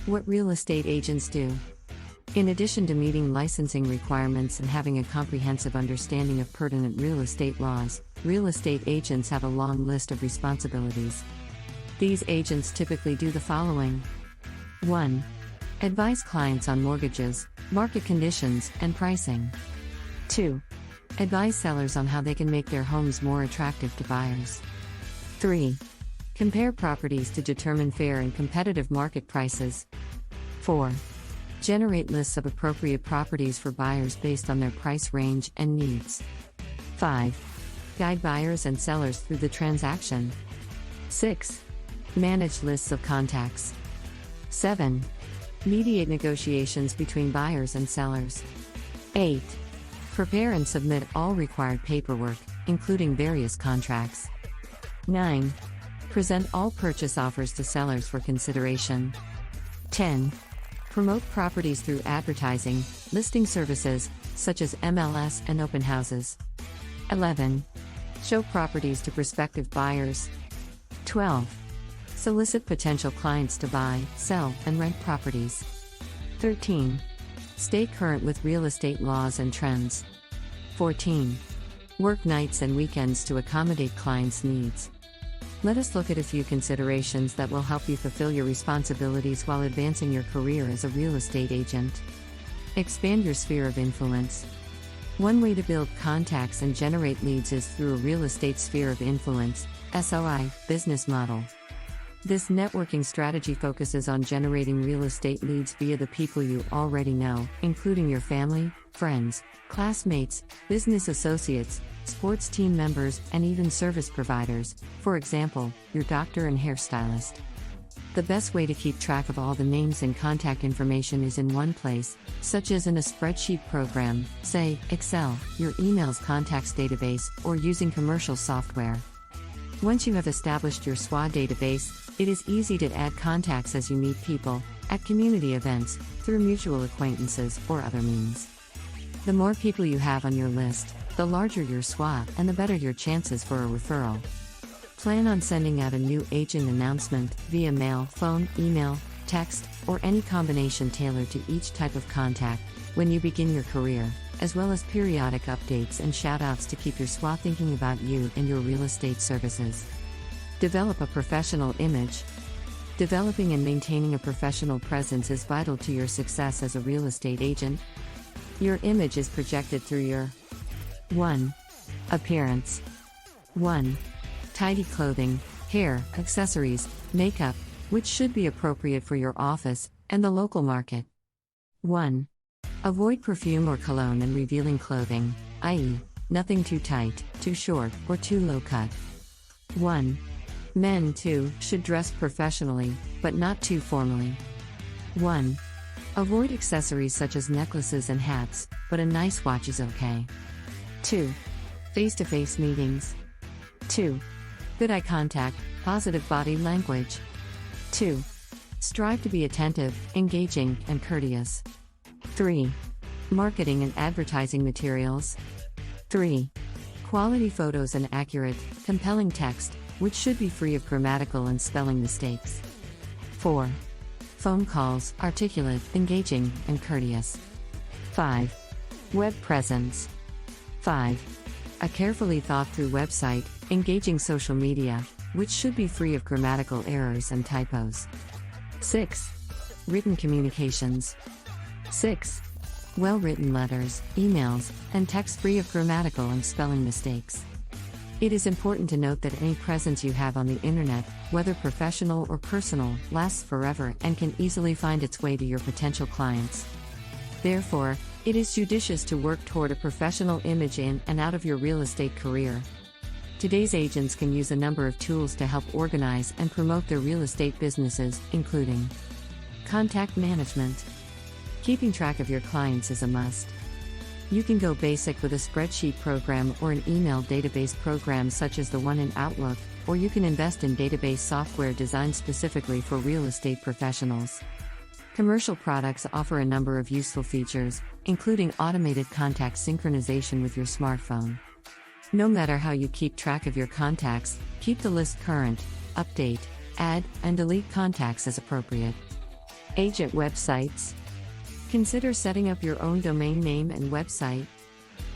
What real estate agents do. In addition to meeting licensing requirements and having a comprehensive understanding of pertinent real estate laws, real estate agents have a long list of responsibilities. These agents typically do the following. 1. Advise clients on mortgages, market conditions, and pricing. 2. Advise sellers on how they can make their homes more attractive to buyers. 3. Compare properties to determine fair and competitive market prices. 4. Generate lists of appropriate properties for buyers based on their price range and needs. 5. Guide buyers and sellers through the transaction. 6. Manage lists of contacts. 7. Mediate negotiations between buyers and sellers. 8. Prepare and submit all required paperwork, including various contracts. 9. Present all purchase offers to sellers for consideration. 10. Promote properties through advertising, listing services, such as MLS and open houses. 11. Show properties to prospective buyers. 12. Solicit potential clients to buy, sell, and rent properties. 13. Stay current with real estate laws and trends. 14. Work nights and weekends to accommodate clients' needs. Let us look at a few considerations that will help you fulfill your responsibilities while advancing your career as a real estate agent. Expand your sphere of influence. One way to build contacts and generate leads is through a real estate sphere of influence (SOI) business model. This networking strategy focuses on generating real estate leads via the people you already know, including your family, friends, classmates, business associates, sports team members, and even service providers, for example, your doctor and hairstylist. The best way to keep track of all the names and contact information is in one place, such as in a spreadsheet program, say, Excel, your email's contacts database, or using commercial software. Once you have established your SWA database, it is easy to add contacts as you meet people, at community events, through mutual acquaintances, or other means. The more people you have on your list, the larger your SWA and the better your chances for a referral. Plan on sending out a new agent announcement via mail, phone, email, text, or any combination tailored to each type of contact when you begin your career, as well as periodic updates and shout-outs to keep your SWA thinking about you and your real estate services. Develop a professional image. Developing and maintaining a professional presence is vital to your success as a real estate agent. Your image is projected through your 1. Appearance. 1. Tidy clothing, hair, accessories, makeup, which should be appropriate for your office and the local market. 1. Avoid perfume or cologne and revealing clothing, i.e., nothing too tight, too short, or too low cut. 1. Men, too, should dress professionally, but not too formally. 1. Avoid accessories such as necklaces and hats, but a nice watch is okay. 2. Face-to-face meetings. 2. Good eye contact, positive body language. 2. Strive to be attentive, engaging, and courteous. 3. Marketing and advertising materials. 3. Quality photos and accurate, compelling text, which should be free of grammatical and spelling mistakes. 4. Phone calls, articulate, engaging, and courteous. 5. Web presence. 5. A carefully thought-through website, engaging social media, which should be free of grammatical errors and typos. 6. Written communications. 6. Well-written letters, emails, and text free of grammatical and spelling mistakes. It is important to note that any presence you have on the internet, whether professional or personal, lasts forever and can easily find its way to your potential clients. Therefore, it is judicious to work toward a professional image in and out of your real estate career. Today's agents can use a number of tools to help organize and promote their real estate businesses, including contact management. Keeping track of your clients is a must. You can go basic with a spreadsheet program or an email database program such as the one in Outlook, or you can invest in database software designed specifically for real estate professionals. Commercial products offer a number of useful features, including automated contact synchronization with your smartphone. No matter how you keep track of your contacts, keep the list current, update, add, and delete contacts as appropriate. Agent websites. Consider setting up your own domain name and website.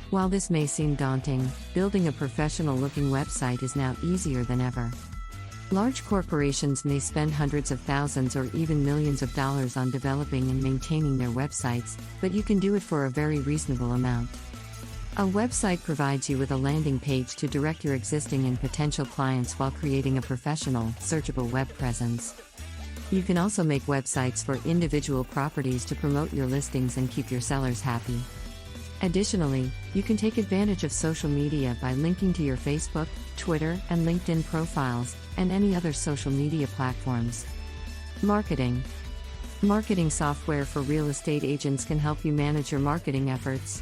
While this may seem daunting, building a professional-looking website is now easier than ever. Large corporations may spend hundreds of thousands or even millions of dollars on developing and maintaining their websites, but you can do it for a very reasonable amount. A website provides you with a landing page to direct your existing and potential clients while creating a professional, searchable web presence. You can also make websites for individual properties to promote your listings and keep your sellers happy. Additionally, you can take advantage of social media by linking to your Facebook, Twitter, and LinkedIn profiles, and any other social media platforms. Marketing. Marketing software for real estate agents can help you manage your marketing efforts.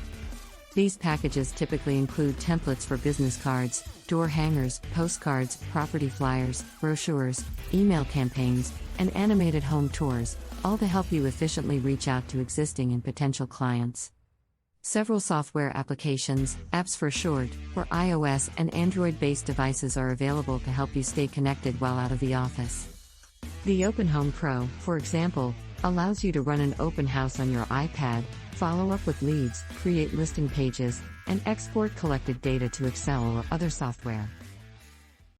These packages typically include templates for business cards, door hangers, postcards, property flyers, brochures, email campaigns, and animated home tours, all to help you efficiently reach out to existing and potential clients. Several software applications, apps for short, for iOS and Android-based devices are available to help you stay connected while out of the office. The Open Home Pro, for example, allows you to run an open house on your iPad, follow up with leads, create listing pages, and export collected data to Excel or other software.